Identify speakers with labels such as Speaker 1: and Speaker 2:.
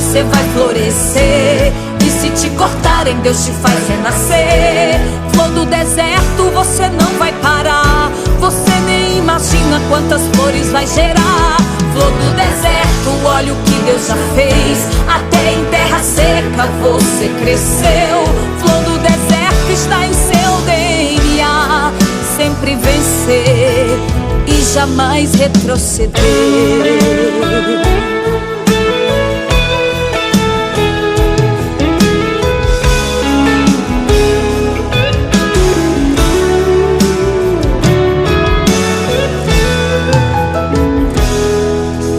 Speaker 1: você vai florescer. E se te cortarem, Deus te faz renascer. Flor do deserto, você não vai parar. Você nem imagina quantas flores vai gerar. Flor do deserto, olha o que Deus já fez. Até em terra seca você cresceu. Flor do deserto está em seu DNA. Sempre vencer e jamais retroceder.